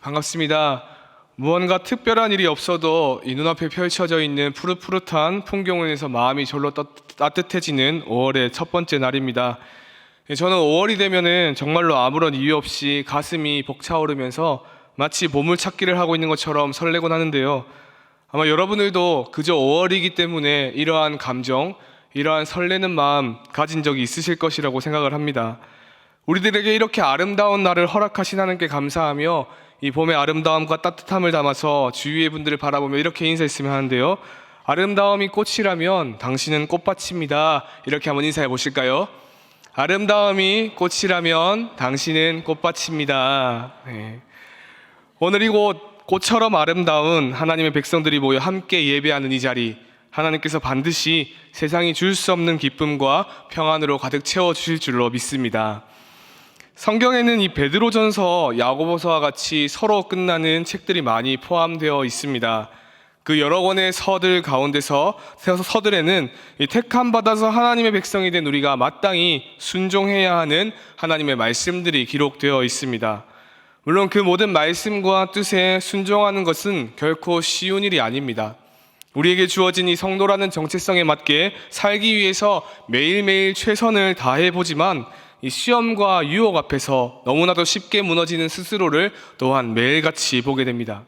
반갑습니다. 무언가 특별한 일이 없어도 이 눈앞에 펼쳐져 있는 푸릇푸릇한 풍경을 인해서 마음이 절로 따뜻해지는 5월의 첫 번째 날입니다. 저는 5월이 되면은 정말로 아무런 이유 없이 가슴이 벅차오르면서 마치 보물찾기를 하고 있는 것처럼 설레곤 하는데요. 아마 여러분들도 그저 5월이기 때문에 이러한 감정, 이러한 설레는 마음 가진 적이 있으실 것이라고 생각을 합니다. 우리들에게 이렇게 아름다운 날을 허락하신 하나님께 감사하며 이 봄의 아름다움과 따뜻함을 담아서 주위의 분들을 바라보며 이렇게 인사했으면 하는데요. 아름다움이 꽃이라면 당신은 꽃밭입니다. 이렇게 한번 인사해 보실까요? 아름다움이 꽃이라면 당신은 꽃밭입니다. 네. 오늘 이곳 꽃처럼 아름다운 하나님의 백성들이 모여 함께 예배하는 이 자리, 하나님께서 반드시 세상이 줄 수 없는 기쁨과 평안으로 가득 채워주실 줄로 믿습니다. 성경에는 이 베드로전서, 야고보서와 같이 서로 끝나는 책들이 많이 포함되어 있습니다. 그 여러 권의 서들 가운데서 서들에는 이 택함 받아서 하나님의 백성이 된 우리가 마땅히 순종해야 하는 하나님의 말씀들이 기록되어 있습니다. 물론 그 모든 말씀과 뜻에 순종하는 것은 결코 쉬운 일이 아닙니다. 우리에게 주어진 이 성도라는 정체성에 맞게 살기 위해서 매일매일 최선을 다해보지만 이 시험과 유혹 앞에서 너무나도 쉽게 무너지는 스스로를 또한 매일같이 보게 됩니다.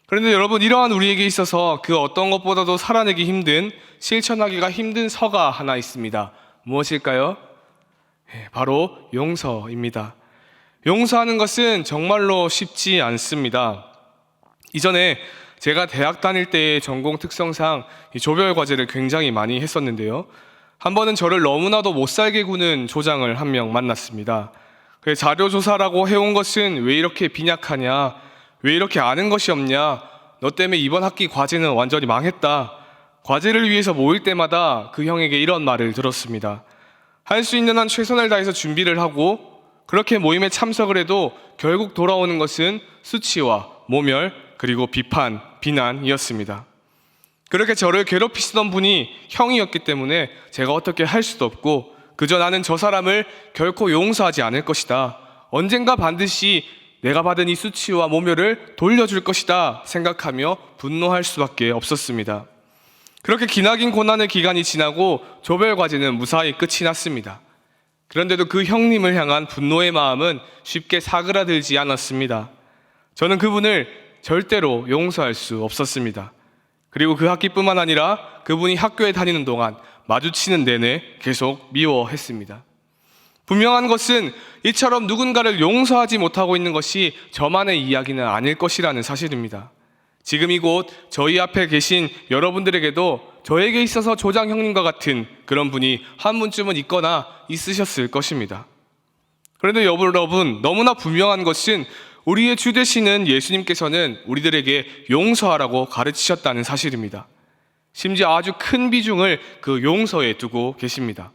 그런데 여러분, 이러한 우리에게 있어서 그 어떤 것보다도 살아내기 힘든, 실천하기가 힘든 서가 하나 있습니다. 무엇일까요? 바로 용서입니다. 용서하는 것은 정말로 쉽지 않습니다. 이전에 제가 대학 다닐 때의 전공 특성상 이 조별 과제를 굉장히 많이 했었는데요. 한 번은 저를 너무나도 못살게 구는 조장을 한 명 만났습니다. 자료 조사라고 해온 것은 왜 이렇게 빈약하냐, 왜 이렇게 아는 것이 없냐, 너 때문에 이번 학기 과제는 완전히 망했다. 과제를 위해서 모일 때마다 그 형에게 이런 말을 들었습니다. 할 수 있는 한 최선을 다해서 준비를 하고 그렇게 모임에 참석을 해도 결국 돌아오는 것은 수치와 모멸 그리고 비판, 비난이었습니다. 그렇게 저를 괴롭히시던 분이 형이었기 때문에 제가 어떻게 할 수도 없고 그저 나는 저 사람을 결코 용서하지 않을 것이다. 언젠가 반드시 내가 받은 이 수치와 모멸을 돌려줄 것이다 생각하며 분노할 수밖에 없었습니다. 그렇게 기나긴 고난의 기간이 지나고 조별 과제는 무사히 끝이 났습니다. 그런데도 그 형님을 향한 분노의 마음은 쉽게 사그라들지 않았습니다. 저는 그분을 절대로 용서할 수 없었습니다. 그리고 그 학기뿐만 아니라 그분이 학교에 다니는 동안 마주치는 내내 계속 미워했습니다. 분명한 것은 이처럼 누군가를 용서하지 못하고 있는 것이 저만의 이야기는 아닐 것이라는 사실입니다. 지금 이곳 저희 앞에 계신 여러분들에게도 저에게 있어서 조장 형님과 같은 그런 분이 한 분쯤은 있거나 있으셨을 것입니다. 그런데 여러분, 너무나 분명한 것은 우리의 주 되시는 예수님께서는 우리들에게 용서하라고 가르치셨다는 사실입니다. 심지어 아주 큰 비중을 그 용서에 두고 계십니다.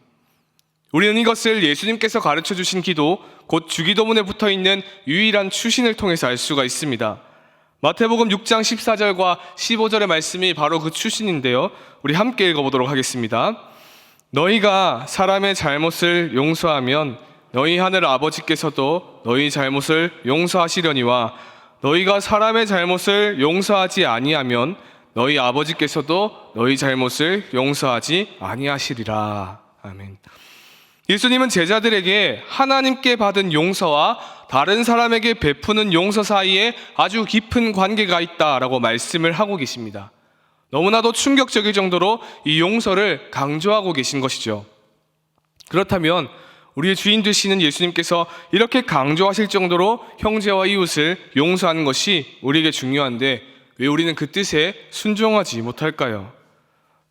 우리는 이것을 예수님께서 가르쳐 주신 기도, 곧 주기도문에 붙어 있는 유일한 추신을 통해서 알 수가 있습니다. 마태복음 6장 14절과 15절의 말씀이 바로 그 추신인데요. 우리 함께 읽어보도록 하겠습니다. 너희가 사람의 잘못을 용서하면 너희 하늘 아버지께서도 너희 잘못을 용서하시려니와 너희가 사람의 잘못을 용서하지 아니하면 너희 아버지께서도 너희 잘못을 용서하지 아니하시리라. 아멘. 예수님은 제자들에게 하나님께 받은 용서와 다른 사람에게 베푸는 용서 사이에 아주 깊은 관계가 있다라고 말씀을 하고 계십니다. 너무나도 충격적일 정도로 이 용서를 강조하고 계신 것이죠. 그렇다면 우리의 주인 되시는 예수님께서 이렇게 강조하실 정도로 형제와 이웃을 용서하는 것이 우리에게 중요한데 왜 우리는 그 뜻에 순종하지 못할까요?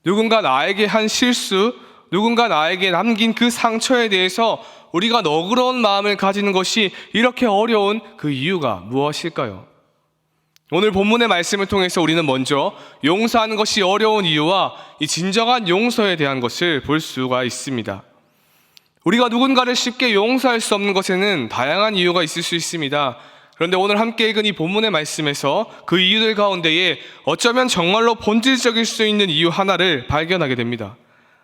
누군가 나에게 한 실수, 누군가 나에게 남긴 그 상처에 대해서 우리가 너그러운 마음을 가지는 것이 이렇게 어려운 그 이유가 무엇일까요? 오늘 본문의 말씀을 통해서 우리는 먼저 용서하는 것이 어려운 이유와 이 진정한 용서에 대한 것을 볼 수가 있습니다. 우리가 누군가를 쉽게 용서할 수 없는 것에는 다양한 이유가 있을 수 있습니다. 그런데 오늘 함께 읽은 이 본문의 말씀에서 그 이유들 가운데에 어쩌면 정말로 본질적일 수 있는 이유 하나를 발견하게 됩니다.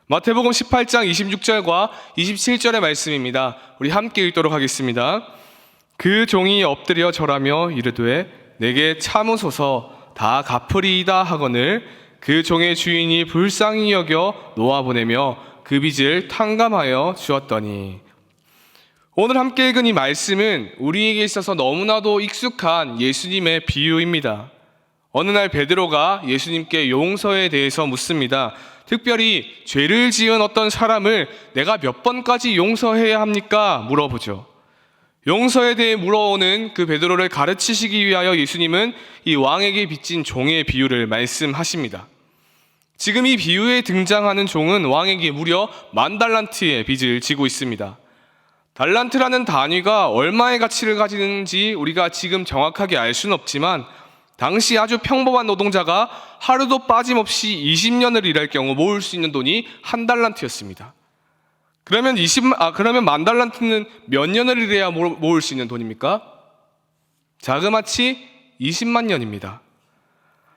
마태복음 18장 26절과 27절의 말씀입니다. 우리 함께 읽도록 하겠습니다. 그 종이 엎드려 절하며 이르되 내게 참으소서 다 갚으리이다 하거늘 그 종의 주인이 불쌍히 여겨 놓아보내며 그 빚을 탕감하여 주었더니. 오늘 함께 읽은 이 말씀은 우리에게 있어서 너무나도 익숙한 예수님의 비유입니다. 어느 날 베드로가 예수님께 용서에 대해서 묻습니다. 특별히 죄를 지은 어떤 사람을 내가 몇 번까지 용서해야 합니까? 물어보죠. 용서에 대해 물어오는 그 베드로를 가르치시기 위하여 예수님은 이 왕에게 빚진 종의 비유를 말씀하십니다. 지금 이 비유에 등장하는 종은 왕에게 무려 10,000달란트의 빚을 지고 있습니다. 달란트라는 단위가 얼마의 가치를 가지는지 우리가 지금 정확하게 알 수는 없지만 당시 아주 평범한 노동자가 하루도 빠짐없이 20년을 일할 경우 모을 수 있는 돈이 1달란트였습니다. 그러면 10,000달란트는 몇 년을 일해야 모을 수 있는 돈입니까? 자그마치 20만 년입니다.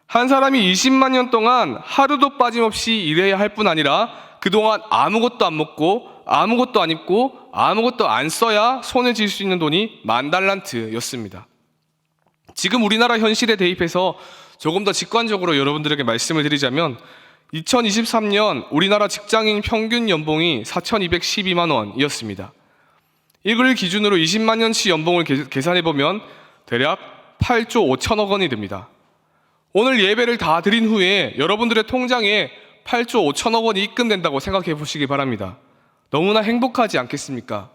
한 사람이 20만 년 동안 하루도 빠짐없이 일해야 할 뿐 아니라 그동안 아무것도 안 먹고 아무것도 안 입고 아무것도 안 써야 손에 쥘 수 있는 돈이 10,000달란트였습니다. 지금 우리나라 현실에 대입해서 조금 더 직관적으로 여러분들에게 말씀을 드리자면 2023년 우리나라 직장인 평균 연봉이 4,212만 원이었습니다. 이걸 기준으로 20만 년치 연봉을 계산해보면 대략 8조 5천억 원이 됩니다. 오늘 예배를 다 드린 후에 여러분들의 통장에 8조 5천억 원이 입금된다고 생각해 보시기 바랍니다. 너무나 행복하지 않겠습니까?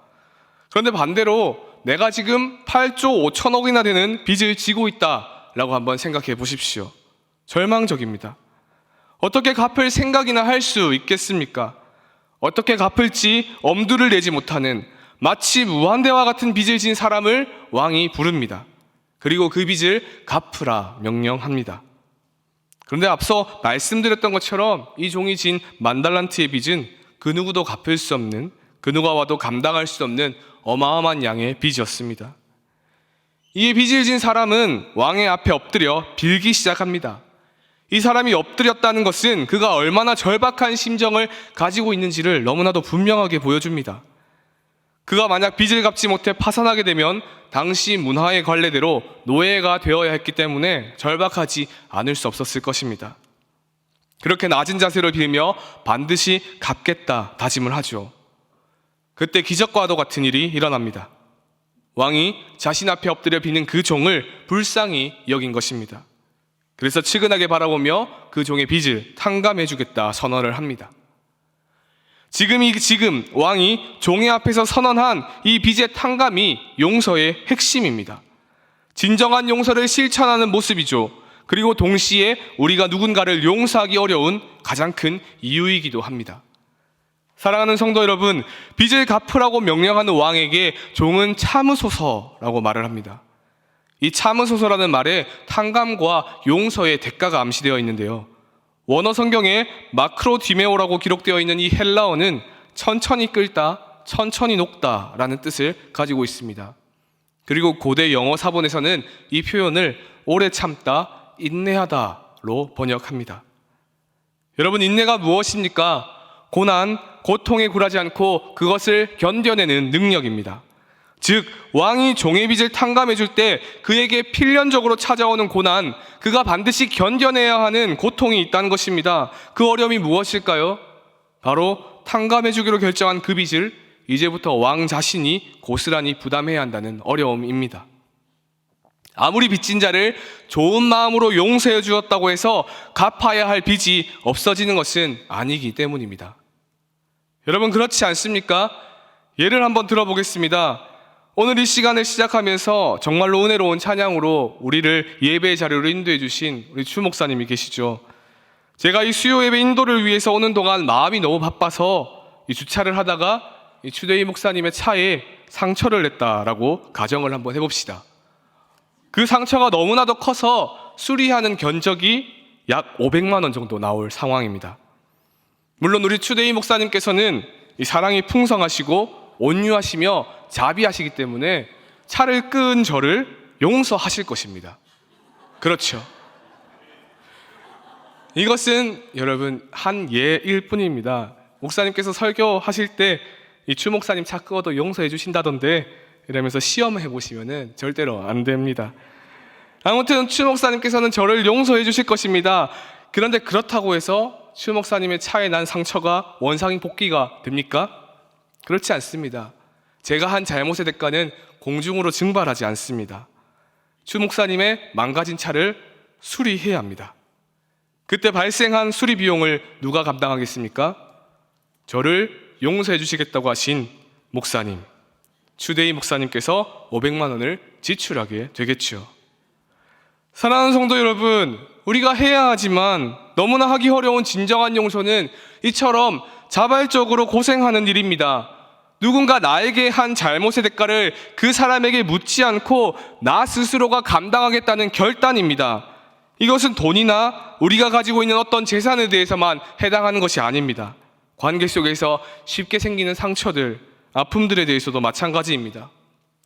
그런데 반대로 내가 지금 8조 5천억이나 되는 빚을 지고 있다라고 한번 생각해 보십시오. 절망적입니다. 어떻게 갚을 생각이나 할 수 있겠습니까? 어떻게 갚을지 엄두를 내지 못하는 마치 무한대와 같은 빚을 진 사람을 왕이 부릅니다. 그리고 그 빚을 갚으라 명령합니다. 그런데 앞서 말씀드렸던 것처럼 이 종이 진 10,000달란트의 빚은 그 누구도 갚을 수 없는, 그 누가 와도 감당할 수 없는 어마어마한 양의 빚이었습니다. 이에 빚을 진 사람은 왕의 앞에 엎드려 빌기 시작합니다. 이 사람이 엎드렸다는 것은 그가 얼마나 절박한 심정을 가지고 있는지를 너무나도 분명하게 보여줍니다. 그가 만약 빚을 갚지 못해 파산하게 되면 당시 문화의 관례대로 노예가 되어야 했기 때문에 절박하지 않을 수 없었을 것입니다. 그렇게 낮은 자세로 빌며 반드시 갚겠다 다짐을 하죠. 그때 기적과도 같은 일이 일어납니다. 왕이 자신 앞에 엎드려 비는 그 종을 불쌍히 여긴 것입니다. 그래서 측은하게 바라보며 그 종의 빚을 탕감해 주겠다 선언을 합니다. 지금 왕이 종의 앞에서 선언한 이 빚의 탕감이 용서의 핵심입니다. 진정한 용서를 실천하는 모습이죠. 그리고 동시에 우리가 누군가를 용서하기 어려운 가장 큰 이유이기도 합니다. 사랑하는 성도 여러분, 빚을 갚으라고 명령하는 왕에게 종은 참으소서라고 말을 합니다. 이 참으소서라는 말에 탕감과 용서의 대가가 암시되어 있는데요. 원어 성경에 마크로디메오라고 기록되어 있는 이 헬라어는 천천히 끓다, 천천히 녹다라는 뜻을 가지고 있습니다. 그리고 고대 영어 사본에서는 이 표현을 오래 참다, 인내하다로 번역합니다. 여러분, 인내가 무엇입니까? 고난, 고통에 굴하지 않고 그것을 견뎌내는 능력입니다. 즉, 왕이 종의 빚을 탕감해 줄 때 그에게 필연적으로 찾아오는 고난, 그가 반드시 견뎌내야 하는 고통이 있다는 것입니다. 그 어려움이 무엇일까요? 바로 탕감해 주기로 결정한 그 빚을 이제부터 왕 자신이 고스란히 부담해야 한다는 어려움입니다. 아무리 빚진 자를 좋은 마음으로 용서해 주었다고 해서 갚아야 할 빚이 없어지는 것은 아니기 때문입니다. 여러분, 그렇지 않습니까? 예를 한번 들어보겠습니다. 오늘 이 시간을 시작하면서 정말로 은혜로운 찬양으로 우리를 예배의 자리로 인도해 주신 우리 추 목사님이 계시죠. 제가 이 수요 예배 인도를 위해서 오는 동안 마음이 너무 바빠서 이 주차를 하다가 이 추대희 목사님의 차에 상처를 냈다라고 가정을 한번 해봅시다. 그 상처가 너무나도 커서 수리하는 견적이 약 500만 원 정도 나올 상황입니다. 물론 우리 추대희 목사님께서는 이 사랑이 풍성하시고 온유하시며 자비하시기 때문에 차를 끄은 저를 용서하실 것입니다. 그렇죠. 이것은 여러분 한 예일 뿐입니다. 목사님께서 설교하실 때 이 추 목사님 차 끄어도 용서해 주신다던데 이러면서 시험해 보시면은 절대로 안 됩니다. 아무튼 추 목사님께서는 저를 용서해 주실 것입니다. 그런데 그렇다고 해서 추 목사님의 차에 난 상처가 원상이 복귀가 됩니까? 그렇지 않습니다. 제가 한 잘못의 대가는 공중으로 증발하지 않습니다. 추 목사님의 망가진 차를 수리해야 합니다. 그때 발생한 수리 비용을 누가 감당하겠습니까? 저를 용서해 주시겠다고 하신 목사님, 추대희 목사님께서 500만 원을 지출하게 되겠죠. 사랑하는 성도 여러분, 우리가 해야 하지만 너무나 하기 어려운 진정한 용서는 이처럼 자발적으로 고생하는 일입니다. 누군가 나에게 한 잘못의 대가를 그 사람에게 묻지 않고 나 스스로가 감당하겠다는 결단입니다. 이것은 돈이나 우리가 가지고 있는 어떤 재산에 대해서만 해당하는 것이 아닙니다. 관계 속에서 쉽게 생기는 상처들, 아픔들에 대해서도 마찬가지입니다.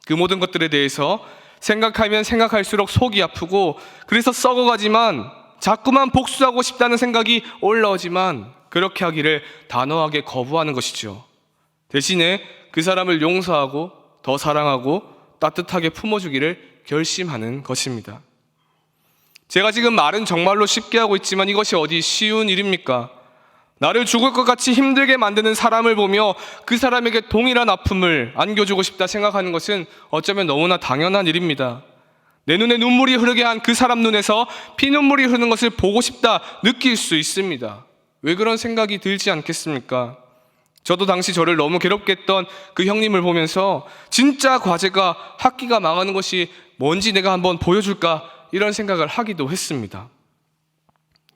그 모든 것들에 대해서 생각하면 생각할수록 속이 아프고 그래서 썩어가지만 자꾸만 복수하고 싶다는 생각이 올라오지만 그렇게 하기를 단호하게 거부하는 것이죠. 대신에 그 사람을 용서하고 더 사랑하고 따뜻하게 품어주기를 결심하는 것입니다. 제가 지금 말은 정말로 쉽게 하고 있지만 이것이 어디 쉬운 일입니까? 나를 죽을 것 같이 힘들게 만드는 사람을 보며 그 사람에게 동일한 아픔을 안겨주고 싶다 생각하는 것은 어쩌면 너무나 당연한 일입니다. 내 눈에 눈물이 흐르게 한 그 사람 눈에서 피눈물이 흐르는 것을 보고 싶다 느낄 수 있습니다. 왜 그런 생각이 들지 않겠습니까? 저도 당시 저를 너무 괴롭게 했던 그 형님을 보면서 진짜 과제가 학기가 망하는 것이 뭔지 내가 한번 보여줄까 이런 생각을 하기도 했습니다.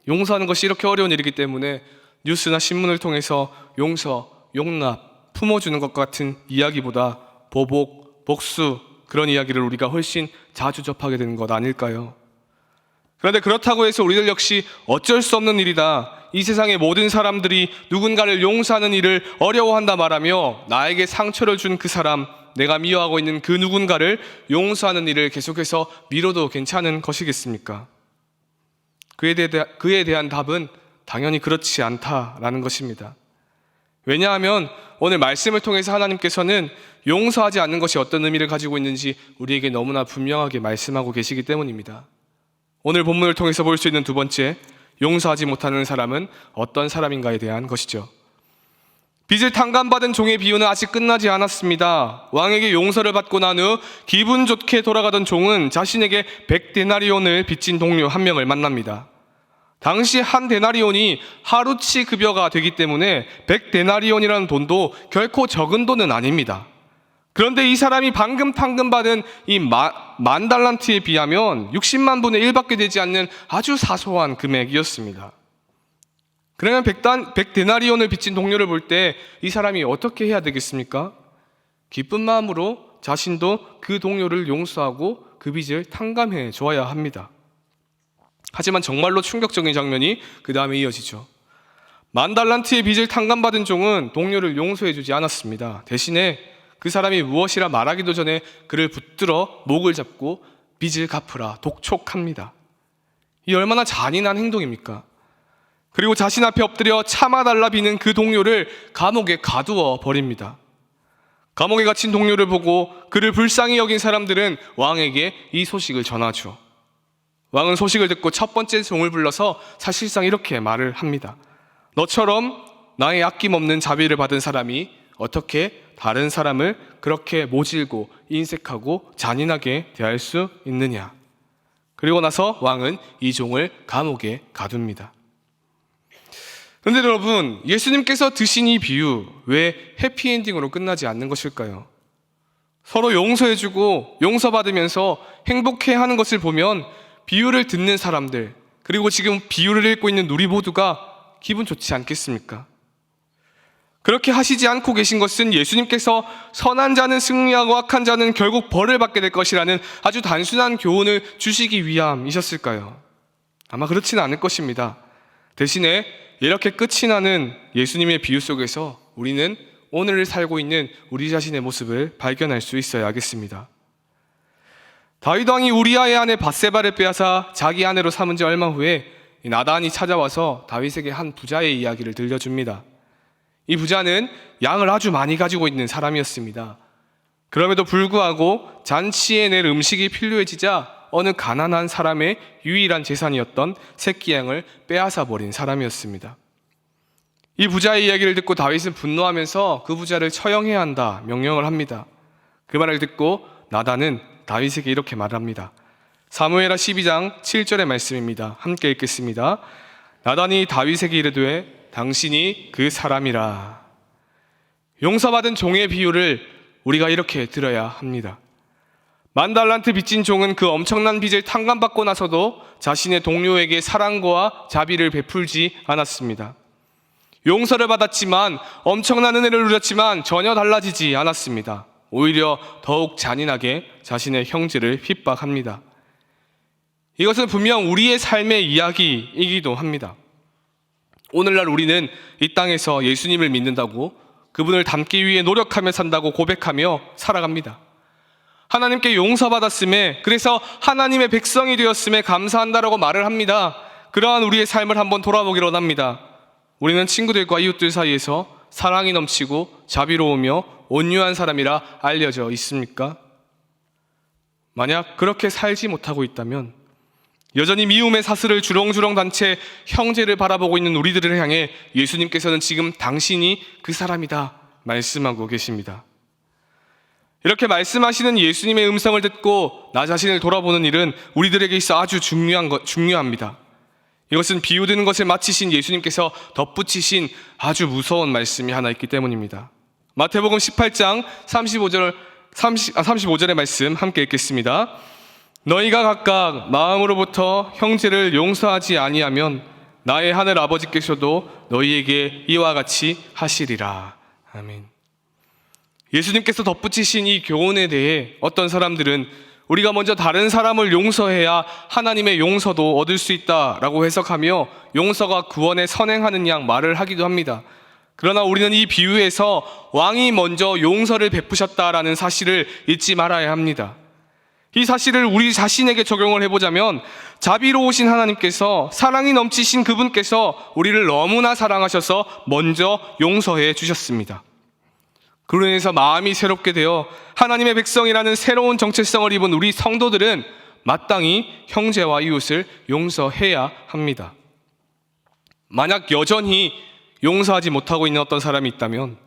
용서하는 것이 이렇게 어려운 일이기 때문에 뉴스나 신문을 통해서 용서, 용납, 품어주는 것 같은 이야기보다 보복, 복수 그런 이야기를 우리가 훨씬 자주 접하게 되는 것 아닐까요? 그런데 그렇다고 해서 우리들 역시 어쩔 수 없는 일이다. 이 세상의 모든 사람들이 누군가를 용서하는 일을 어려워한다 말하며 나에게 상처를 준 그 사람, 내가 미워하고 있는 그 누군가를 용서하는 일을 계속해서 미뤄도 괜찮은 것이겠습니까? 그에 대한 답은 당연히 그렇지 않다라는 것입니다. 왜냐하면 오늘 말씀을 통해서 하나님께서는 용서하지 않는 것이 어떤 의미를 가지고 있는지 우리에게 너무나 분명하게 말씀하고 계시기 때문입니다. 오늘 본문을 통해서 볼 수 있는 두 번째, 용서하지 못하는 사람은 어떤 사람인가에 대한 것이죠. 빚을 탕감받은 종의 비유는 아직 끝나지 않았습니다. 왕에게 용서를 받고 난 후 기분 좋게 돌아가던 종은 자신에게 100데나리온을 빚진 동료 한 명을 만납니다. 당시 한 데나리온이 하루치 급여가 되기 때문에 100데나리온이라는 돈도 결코 적은 돈은 아닙니다. 그런데 이 사람이 방금 탕감받은 이 만 달란트에 비하면 60만 분의 1밖에 되지 않는 아주 사소한 금액이었습니다. 그러면 100데나리온을 빚진 동료를 볼 때 이 사람이 어떻게 해야 되겠습니까? 기쁜 마음으로 자신도 그 동료를 용서하고 그 빚을 탕감해 줘야 합니다. 하지만 정말로 충격적인 장면이 그 다음에 이어지죠. 만 달란트의 빚을 탕감받은 종은 동료를 용서해 주지 않았습니다. 대신에 그 사람이 무엇이라 말하기도 전에 그를 붙들어 목을 잡고 빚을 갚으라 독촉합니다. 이 얼마나 잔인한 행동입니까? 그리고 자신 앞에 엎드려 참아달라 비는 그 동료를 감옥에 가두어 버립니다. 감옥에 갇힌 동료를 보고 그를 불쌍히 여긴 사람들은 왕에게 이 소식을 전하죠. 왕은 소식을 듣고 첫 번째 종을 불러서 사실상 이렇게 말을 합니다. 너처럼 나의 아낌없는 자비를 받은 사람이 어떻게 다른 사람을 그렇게 모질고 인색하고 잔인하게 대할 수 있느냐. 그리고 나서 왕은 이 종을 감옥에 가둡니다. 그런데 여러분, 예수님께서 드신 이 비유 왜 해피엔딩으로 끝나지 않는 것일까요? 서로 용서해주고 용서받으면서 행복해하는 것을 보면 비유를 듣는 사람들, 그리고 지금 비유를 읽고 있는 우리 모두가 기분 좋지 않겠습니까? 그렇게 하시지 않고 계신 것은 예수님께서 선한 자는 승리하고 악한 자는 결국 벌을 받게 될 것이라는 아주 단순한 교훈을 주시기 위함이셨을까요? 아마 그렇지는 않을 것입니다. 대신에 이렇게 끝이 나는 예수님의 비유 속에서 우리는 오늘을 살고 있는 우리 자신의 모습을 발견할 수 있어야겠습니다. 다윗 왕이 우리아의 아내 밧세바를 빼앗아 자기 아내로 삼은 지 얼마 후에 나단이 찾아와서 다윗에게 한 부자의 이야기를 들려줍니다. 이 부자는 양을 아주 많이 가지고 있는 사람이었습니다. 그럼에도 불구하고 잔치에 낼 음식이 필요해지자 어느 가난한 사람의 유일한 재산이었던 새끼 양을 빼앗아 버린 사람이었습니다. 이 부자의 이야기를 듣고 다윗은 분노하면서 그 부자를 처형해야 한다 명령을 합니다. 그 말을 듣고 나단은 다윗에게 이렇게 말합니다. 사무엘하 12장 7절의 말씀입니다. 함께 읽겠습니다. 나단이 다윗에게 이르되 당신이 그 사람이라. 용서받은 종의 비유를 우리가 이렇게 들어야 합니다. 10,000달란트 빚진 종은 그 엄청난 빚을 탕감받고 나서도 자신의 동료에게 사랑과 자비를 베풀지 않았습니다. 용서를 받았지만, 엄청난 은혜를 누렸지만 전혀 달라지지 않았습니다. 오히려 더욱 잔인하게 자신의 형제를 핍박합니다. 이것은 분명 우리의 삶의 이야기이기도 합니다. 오늘날 우리는 이 땅에서 예수님을 믿는다고, 그분을 닮기 위해 노력하며 산다고 고백하며 살아갑니다. 하나님께 용서받았음에, 그래서 하나님의 백성이 되었음에 감사한다라고 말을 합니다. 그러한 우리의 삶을 한번 돌아보기로 합니다. 우리는 친구들과 이웃들 사이에서 사랑이 넘치고 자비로우며 온유한 사람이라 알려져 있습니까? 만약 그렇게 살지 못하고 있다면 여전히 미움의 사슬을 주렁주렁 단 채 형제를 바라보고 있는 우리들을 향해 예수님께서는 지금 당신이 그 사람이다 말씀하고 계십니다. 이렇게 말씀하시는 예수님의 음성을 듣고 나 자신을 돌아보는 일은 우리들에게 있어 아주 중요합니다. 이것은 비유되는 것을 마치신 예수님께서 덧붙이신 아주 무서운 말씀이 하나 있기 때문입니다. 마태복음 18장 35절의 말씀 함께 읽겠습니다. 너희가 각각 마음으로부터 형제를 용서하지 아니하면 나의 하늘 아버지께서도 너희에게 이와 같이 하시리라. 아멘. 예수님께서 덧붙이신 이 교훈에 대해 어떤 사람들은 우리가 먼저 다른 사람을 용서해야 하나님의 용서도 얻을 수 있다라고 해석하며 용서가 구원에 선행하는 양 말을 하기도 합니다. 그러나 우리는 이 비유에서 왕이 먼저 용서를 베푸셨다라는 사실을 잊지 말아야 합니다. 이 사실을 우리 자신에게 적용을 해보자면 자비로우신 하나님께서, 사랑이 넘치신 그분께서 우리를 너무나 사랑하셔서 먼저 용서해 주셨습니다. 그로 인해서 마음이 새롭게 되어 하나님의 백성이라는 새로운 정체성을 입은 우리 성도들은 마땅히 형제와 이웃을 용서해야 합니다. 만약 여전히 용서하지 못하고 있는 어떤 사람이 있다면,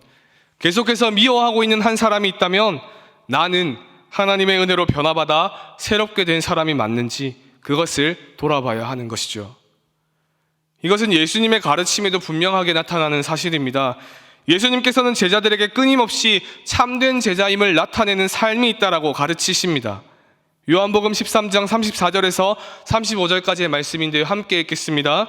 계속해서 미워하고 있는 한 사람이 있다면 나는 하나님의 은혜로 변화받아 새롭게 된 사람이 맞는지 그것을 돌아봐야 하는 것이죠. 이것은 예수님의 가르침에도 분명하게 나타나는 사실입니다. 예수님께서는 제자들에게 끊임없이 참된 제자임을 나타내는 삶이 있다라고 가르치십니다. 요한복음 13장 34절에서 35절까지의 말씀인데요. 함께 읽겠습니다.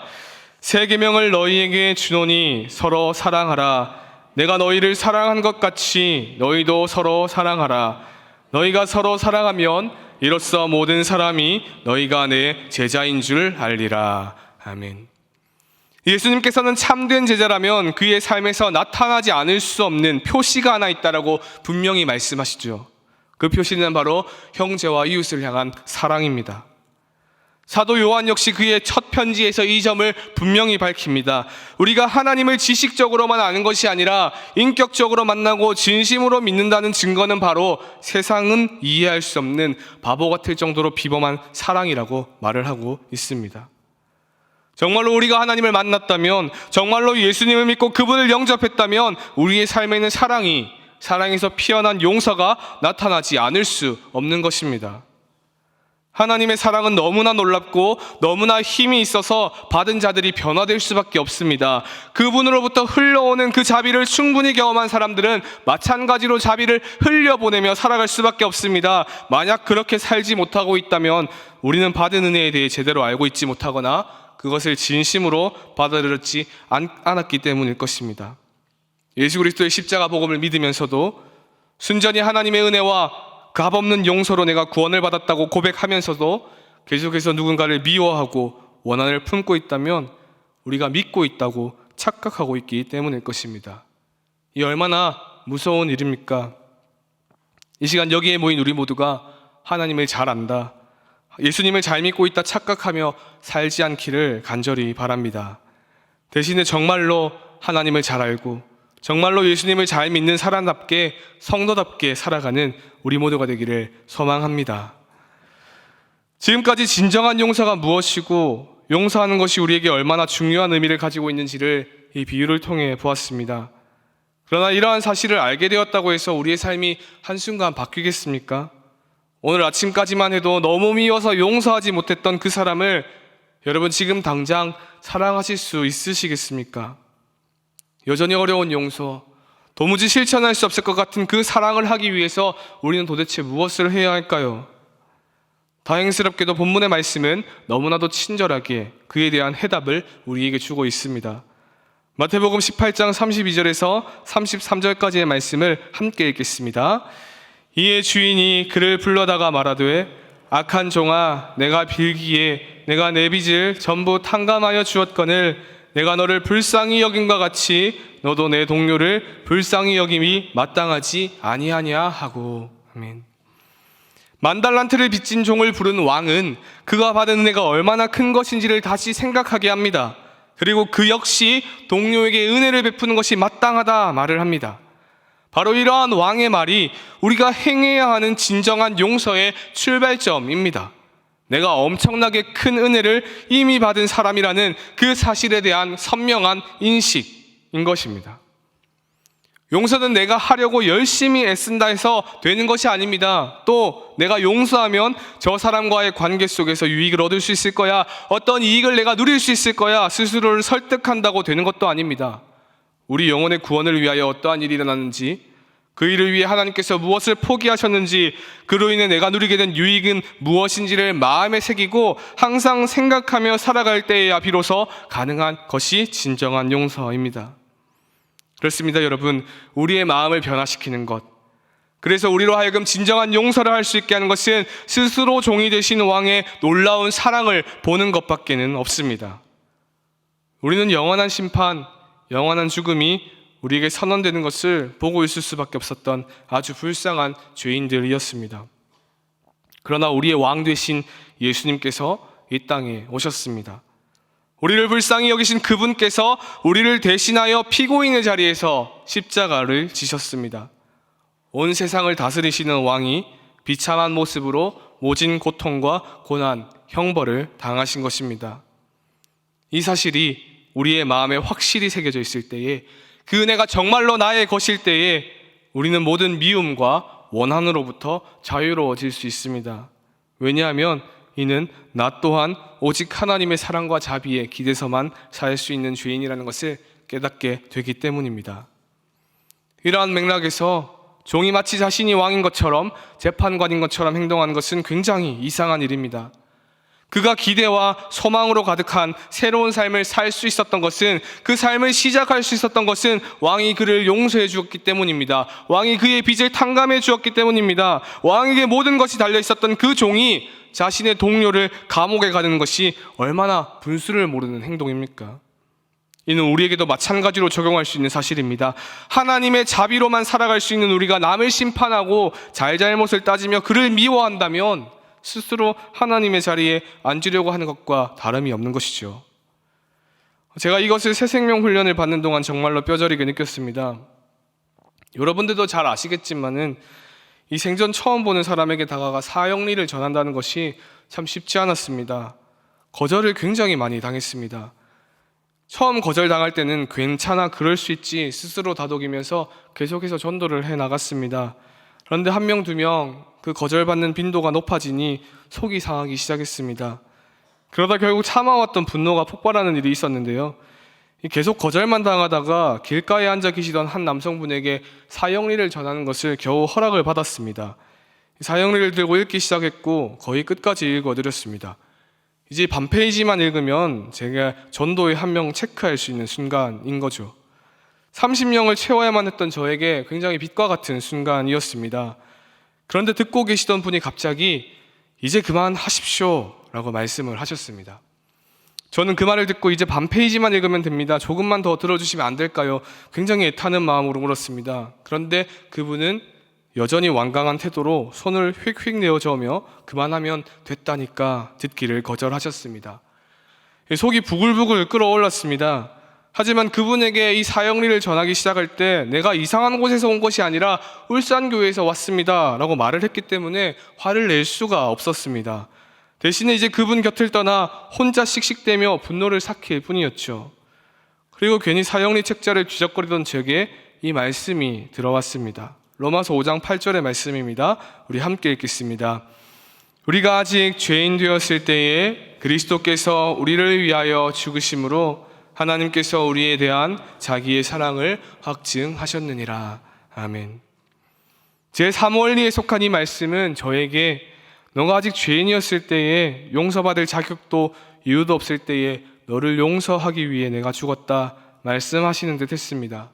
새 계명을 너희에게 주노니 서로 사랑하라. 내가 너희를 사랑한 것 같이 너희도 서로 사랑하라. 너희가 서로 사랑하면 이로써 모든 사람이 너희가 내 제자인 줄 알리라. 아멘. 예수님께서는 참된 제자라면 그의 삶에서 나타나지 않을 수 없는 표시가 하나 있다라고 분명히 말씀하시죠. 그 표시는 바로 형제와 이웃을 향한 사랑입니다. 사도 요한 역시 그의 첫 편지에서 이 점을 분명히 밝힙니다. 우리가 하나님을 지식적으로만 아는 것이 아니라 인격적으로 만나고 진심으로 믿는다는 증거는 바로 세상은 이해할 수 없는 바보 같을 정도로 비범한 사랑이라고 말을 하고 있습니다. 정말로 우리가 하나님을 만났다면, 정말로 예수님을 믿고 그분을 영접했다면 우리의 삶에는 사랑에서 피어난 용서가 나타나지 않을 수 없는 것입니다. 하나님의 사랑은 너무나 놀랍고 너무나 힘이 있어서 받은 자들이 변화될 수밖에 없습니다. 그분으로부터 흘러오는 그 자비를 충분히 경험한 사람들은 마찬가지로 자비를 흘려보내며 살아갈 수밖에 없습니다. 만약 그렇게 살지 못하고 있다면 우리는 받은 은혜에 대해 제대로 알고 있지 못하거나 그것을 진심으로 받아들였지 않았기 때문일 것입니다. 예수 그리스도의 십자가 복음을 믿으면서도 순전히 하나님의 은혜와 값없는 용서로 내가 구원을 받았다고 고백하면서도 계속해서 누군가를 미워하고 원한을 품고 있다면 우리가 믿고 있다고 착각하고 있기 때문일 것입니다. 이 얼마나 무서운 일입니까? 이 시간 여기에 모인 우리 모두가 하나님을 잘 안다, 예수님을 잘 믿고 있다 착각하며 살지 않기를 간절히 바랍니다. 대신에 정말로 하나님을 잘 알고 정말로 예수님을 잘 믿는 사람답게 성도답게 살아가는 우리 모두가 되기를 소망합니다. 지금까지 진정한 용서가 무엇이고 용서하는 것이 우리에게 얼마나 중요한 의미를 가지고 있는지를 이 비유를 통해 보았습니다. 그러나 이러한 사실을 알게 되었다고 해서 우리의 삶이 한순간 바뀌겠습니까? 오늘 아침까지만 해도 너무 미워서 용서하지 못했던 그 사람을 여러분 지금 당장 사랑하실 수 있으시겠습니까? 여전히 어려운 용서, 도무지 실천할 수 없을 것 같은 그 사랑을 하기 위해서 우리는 도대체 무엇을 해야 할까요? 다행스럽게도 본문의 말씀은 너무나도 친절하게 그에 대한 해답을 우리에게 주고 있습니다. 마태복음 18장 32절에서 33절까지의 말씀을 함께 읽겠습니다. 이에 주인이 그를 불러다가 말하되 악한 종아, 내가 빌기에 내가 내 빚을 전부 탕감하여 주었거늘 내가 너를 불쌍히 여김과 같이 너도 내 동료를 불쌍히 여김이 마땅하지 아니하냐 하고. 아멘. 만달란트를 빚진 종을 부른 왕은 그가 받은 은혜가 얼마나 큰 것인지를 다시 생각하게 합니다. 그리고 그 역시 동료에게 은혜를 베푸는 것이 마땅하다 말을 합니다. 바로 이러한 왕의 말이 우리가 행해야 하는 진정한 용서의 출발점입니다. 내가 엄청나게 큰 은혜를 이미 받은 사람이라는 그 사실에 대한 선명한 인식인 것입니다. 용서는 내가 하려고 열심히 애쓴다 해서 되는 것이 아닙니다. 또 내가 용서하면 저 사람과의 관계 속에서 유익을 얻을 수 있을 거야, 어떤 이익을 내가 누릴 수 있을 거야 스스로를 설득한다고 되는 것도 아닙니다. 우리 영혼의 구원을 위하여 어떠한 일이 일어났는지, 그 일을 위해 하나님께서 무엇을 포기하셨는지, 그로 인해 내가 누리게 된 유익은 무엇인지를 마음에 새기고 항상 생각하며 살아갈 때에야 비로소 가능한 것이 진정한 용서입니다. 그렇습니다, 여러분. 우리의 마음을 변화시키는 것, 그래서 우리로 하여금 진정한 용서를 할 수 있게 하는 것은 스스로 종이 되신 왕의 놀라운 사랑을 보는 것밖에는 없습니다. 우리는 영원한 심판, 영원한 죽음이 우리에게 선언되는 것을 보고 있을 수밖에 없었던 아주 불쌍한 죄인들이었습니다. 그러나 우리의 왕 되신 예수님께서 이 땅에 오셨습니다. 우리를 불쌍히 여기신 그분께서 우리를 대신하여 피고인의 자리에서 십자가를 지셨습니다. 온 세상을 다스리시는 왕이 비참한 모습으로 모진 고통과 고난, 형벌을 당하신 것입니다. 이 사실이 우리의 마음에 확실히 새겨져 있을 때에, 그 은혜가 정말로 나의 것일 때에 우리는 모든 미움과 원한으로부터 자유로워질 수 있습니다. 왜냐하면 이는 나 또한 오직 하나님의 사랑과 자비에 기대서만 살 수 있는 죄인이라는 것을 깨닫게 되기 때문입니다. 이러한 맥락에서 종이 마치 자신이 왕인 것처럼, 재판관인 것처럼 행동하는 것은 굉장히 이상한 일입니다. 그가 기대와 소망으로 가득한 새로운 삶을 살 수 있었던 것은, 그 삶을 시작할 수 있었던 것은 왕이 그를 용서해 주었기 때문입니다. 왕이 그의 빚을 탕감해 주었기 때문입니다. 왕에게 모든 것이 달려 있었던 그 종이 자신의 동료를 감옥에 가두는 것이 얼마나 분수를 모르는 행동입니까? 이는 우리에게도 마찬가지로 적용할 수 있는 사실입니다. 하나님의 자비로만 살아갈 수 있는 우리가 남을 심판하고 잘잘못을 따지며 그를 미워한다면 스스로 하나님의 자리에 앉으려고 하는 것과 다름이 없는 것이죠. 제가 이것을 새생명 훈련을 받는 동안 정말로 뼈저리게 느꼈습니다. 여러분들도 잘 아시겠지만은 이 생전 처음 보는 사람에게 다가가 사형리를 전한다는 것이 참 쉽지 않았습니다. 거절을 굉장히 많이 당했습니다. 처음 거절당할 때는 괜찮아, 그럴 수 있지 스스로 다독이면서 계속해서 전도를 해 나갔습니다. 그런데 한 명, 두 명 그 거절받는 빈도가 높아지니 속이 상하기 시작했습니다. 그러다 결국 참아왔던 분노가 폭발하는 일이 있었는데요. 계속 거절만 당하다가 길가에 앉아 계시던 한 남성분에게 사형리를 전하는 것을 겨우 허락을 받았습니다. 사형리를 들고 읽기 시작했고 거의 끝까지 읽어드렸습니다. 이제 반 페이지만 읽으면 제가 전도의 한 명 체크할 수 있는 순간인 거죠. 30명을 채워야만 했던 저에게 굉장히 빛과 같은 순간이었습니다. 그런데 듣고 계시던 분이 갑자기 이제 그만하십시오 라고 말씀을 하셨습니다. 저는 그 말을 듣고 이제 반 페이지만 읽으면 됩니다, 조금만 더 들어주시면 안 될까요? 굉장히 애타는 마음으로 물었습니다. 그런데 그분은 여전히 완강한 태도로 손을 휙휙 내어저으며 그만하면 됐다니까 듣기를 거절하셨습니다. 속이 부글부글 끓어올랐습니다. 하지만 그분에게 이 사형리를 전하기 시작할 때 내가 이상한 곳에서 온 것이 아니라 울산교회에서 왔습니다 라고 말을 했기 때문에 화를 낼 수가 없었습니다. 대신에 이제 그분 곁을 떠나 혼자 씩씩대며 분노를 삭힐 뿐이었죠. 그리고 괜히 사형리 책자를 뒤적거리던 저에게 이 말씀이 들어왔습니다. 로마서 5장 8절의 말씀입니다. 우리 함께 읽겠습니다. 우리가 아직 죄인 되었을 때에 그리스도께서 우리를 위하여 죽으심으로 하나님께서 우리에 대한 자기의 사랑을 확증하셨느니라. 아멘. 제 3원리에 속한 이 말씀은 저에게 너가 아직 죄인이었을 때에 용서받을 자격도 이유도 없을 때에 너를 용서하기 위해 내가 죽었다 말씀하시는 듯 했습니다.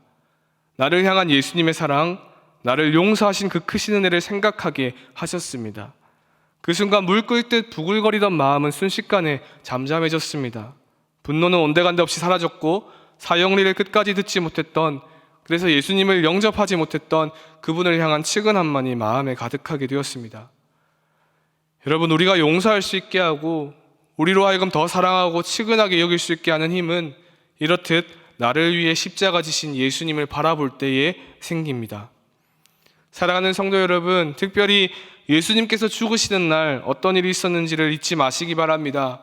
나를 향한 예수님의 사랑, 나를 용서하신 그 크신 은혜를 생각하게 하셨습니다. 그 순간 물 끓듯 부글거리던 마음은 순식간에 잠잠해졌습니다. 분노는 온데간데 없이 사라졌고 사형리를 끝까지 듣지 못했던, 그래서 예수님을 영접하지 못했던 그분을 향한 측은함만이 마음에 가득하게 되었습니다. 여러분, 우리가 용서할 수 있게 하고 우리로 하여금 더 사랑하고 측은하게 여길 수 있게 하는 힘은 이렇듯 나를 위해 십자가 지신 예수님을 바라볼 때에 생깁니다. 사랑하는 성도 여러분, 특별히 예수님께서 죽으시는 날 어떤 일이 있었는지를 잊지 마시기 바랍니다.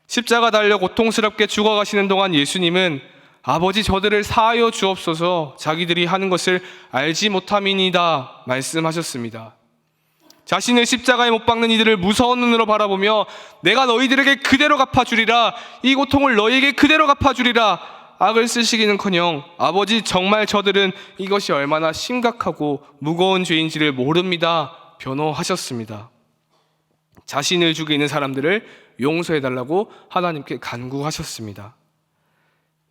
십자가 달려 고통스럽게 죽어가시는 동안 예수님은 아버지 저들을 사하여 주옵소서 자기들이 하는 것을 알지 못함이니이다 말씀하셨습니다. 자신을 십자가에 못 박는 이들을 무서운 눈으로 바라보며 내가 너희들에게 그대로 갚아주리라, 이 고통을 너희에게 그대로 갚아주리라 악을 쓰시기는커녕 아버지 정말 저들은 이것이 얼마나 심각하고 무거운 죄인지를 모릅니다 변호하셨습니다. 자신을 죽이는 사람들을 용서해달라고 하나님께 간구하셨습니다.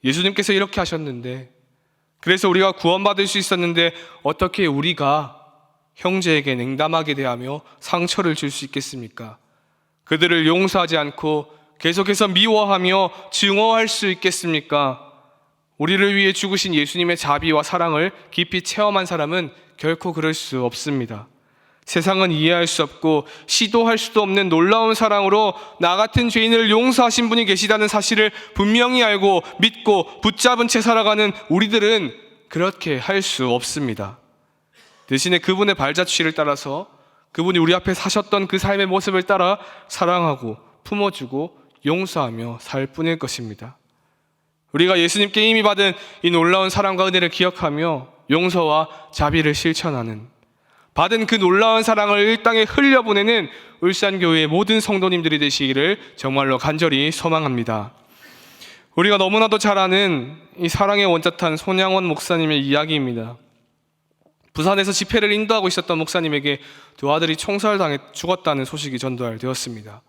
예수님께서 이렇게 하셨는데, 그래서 우리가 구원받을 수 있었는데 어떻게 우리가 형제에게 냉담하게 대하며 상처를 줄 수 있겠습니까? 그들을 용서하지 않고 계속해서 미워하며 증오할 수 있겠습니까? 우리를 위해 죽으신 예수님의 자비와 사랑을 깊이 체험한 사람은 결코 그럴 수 없습니다. 세상은 이해할 수 없고 시도할 수도 없는 놀라운 사랑으로 나 같은 죄인을 용서하신 분이 계시다는 사실을 분명히 알고 믿고 붙잡은 채 살아가는 우리들은 그렇게 할 수 없습니다. 대신에 그분의 발자취를 따라서 그분이 우리 앞에 사셨던 그 삶의 모습을 따라 사랑하고 품어주고 용서하며 살 뿐일 것입니다. 우리가 예수님께 이미 받은 이 놀라운 사랑과 은혜를 기억하며 용서와 자비를 실천하는, 받은 그 놀라운 사랑을 이 땅에 흘려보내는 울산교회의 모든 성도님들이 되시기를 정말로 간절히 소망합니다. 우리가 너무나도 잘 아는 이 사랑의 원자탄 손양원 목사님의 이야기입니다. 부산에서 집회를 인도하고 있었던 목사님에게 두 아들이 총살당해 죽었다는 소식이 전달되었습니다.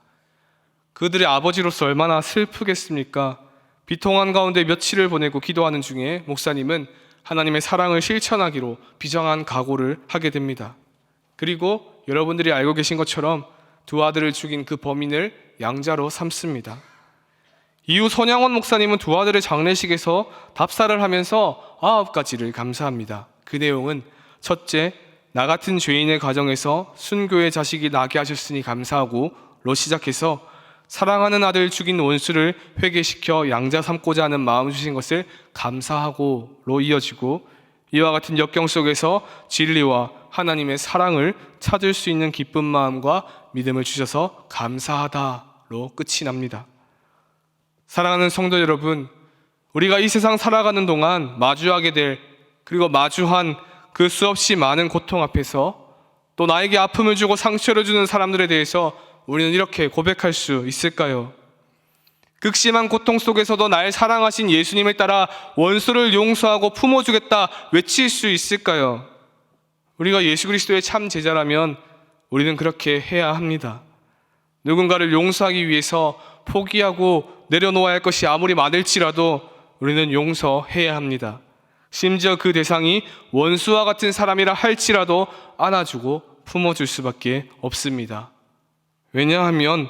그들의 아버지로서 얼마나 슬프겠습니까? 비통한 가운데 며칠을 보내고 기도하는 중에 목사님은 하나님의 사랑을 실천하기로 비장한 각오를 하게 됩니다. 그리고 여러분들이 알고 계신 것처럼 두 아들을 죽인 그 범인을 양자로 삼습니다. 이후 손양원 목사님은 두 아들의 장례식에서 답사를 하면서 9가지를 감사합니다. 그 내용은 첫째, 나 같은 죄인의 가정에서 순교의 자식이 나게 하셨으니 감사하고 로 시작해서 사랑하는 아들 죽인 원수를 회개시켜 양자 삼고자 하는 마음 주신 것을 감사하고 로 이어지고, 이와 같은 역경 속에서 진리와 하나님의 사랑을 찾을 수 있는 기쁜 마음과 믿음을 주셔서 감사하다로 끝이 납니다. 사랑하는 성도 여러분, 우리가 이 세상 살아가는 동안 마주하게 될, 그리고 마주한 그 수없이 많은 고통 앞에서 또 나에게 아픔을 주고 상처를 주는 사람들에 대해서 우리는 이렇게 고백할 수 있을까요? 극심한 고통 속에서도 날 사랑하신 예수님을 따라 원수를 용서하고 품어주겠다 외칠 수 있을까요? 우리가 예수 그리스도의 참 제자라면 우리는 그렇게 해야 합니다. 누군가를 용서하기 위해서 포기하고 내려놓아야 할 것이 아무리 많을지라도 우리는 용서해야 합니다. 심지어 그 대상이 원수와 같은 사람이라 할지라도 안아주고 품어줄 수밖에 없습니다. 왜냐하면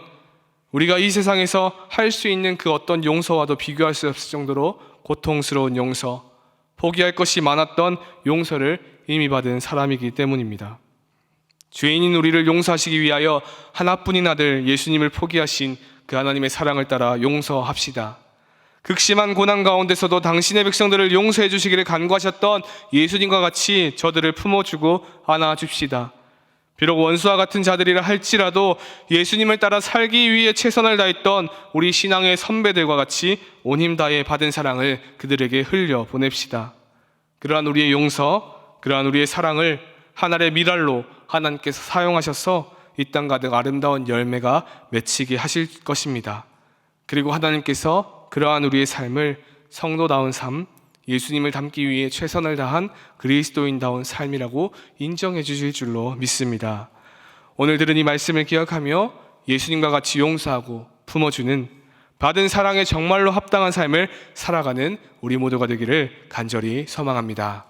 우리가 이 세상에서 할 수 있는 그 어떤 용서와도 비교할 수 없을 정도로 고통스러운 용서, 포기할 것이 많았던 용서를 이미 받은 사람이기 때문입니다. 죄인인 우리를 용서하시기 위하여 하나뿐인 아들 예수님을 포기하신 그 하나님의 사랑을 따라 용서합시다. 극심한 고난 가운데서도 당신의 백성들을 용서해 주시기를 간구하셨던 예수님과 같이 저들을 품어주고 안아줍시다. 비록 원수와 같은 자들이라 할지라도 예수님을 따라 살기 위해 최선을 다했던 우리 신앙의 선배들과 같이 온 힘 다해 받은 사랑을 그들에게 흘려 보냅시다. 그러한 우리의 용서, 그러한 우리의 사랑을 하늘의 미랄로 하나님께서 사용하셔서 이 땅 가득 아름다운 열매가 맺히게 하실 것입니다. 그리고 하나님께서 그러한 우리의 삶을 성도다운 삶, 예수님을 닮기 위해 최선을 다한 그리스도인다운 삶이라고 인정해 주실 줄로 믿습니다. 오늘 들은 이 말씀을 기억하며 예수님과 같이 용서하고 품어주는, 받은 사랑에 정말로 합당한 삶을 살아가는 우리 모두가 되기를 간절히 소망합니다.